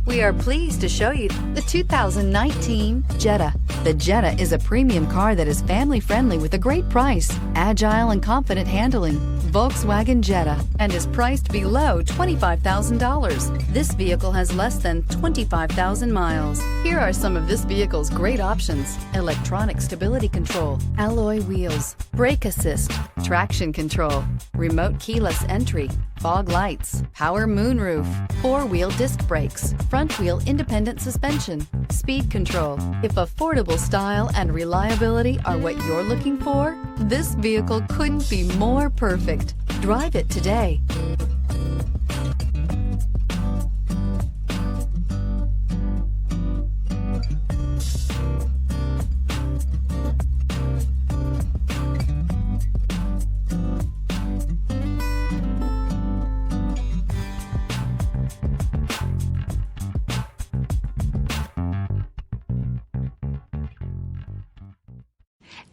We are pleased to show you the 2019 Jetta. The Jetta is a premium car that is family-friendly with a great price, agile and confident handling. Volkswagen Jetta, and is priced below $25,000. This vehicle has less than 25,000 miles. Here are some of this vehicle's great options: electronic stability control, alloy wheels, brake assist, traction control, remote keyless entry, fog lights, power moonroof, four-wheel disc brakes, front-wheel independent suspension, speed control. If affordable style and reliability are what you're looking for, this vehicle couldn't be more perfect. Drive it today.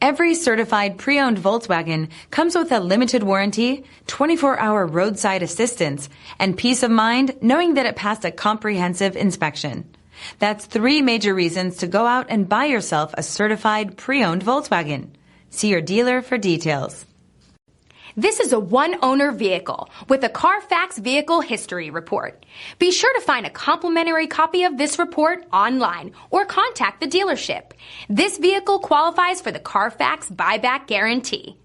Every certified pre-owned Volkswagen comes with a limited warranty, 24-hour roadside assistance, and peace of mind knowing that it passed a comprehensive inspection. That's 3 major reasons to go out and buy yourself a certified pre-owned Volkswagen. See your dealer for details. This is a one-owner vehicle with a CARFAX Vehicle History Report. Be sure to find a complimentary copy of this report online or contact the dealership. This vehicle qualifies for the CARFAX Buyback Guarantee.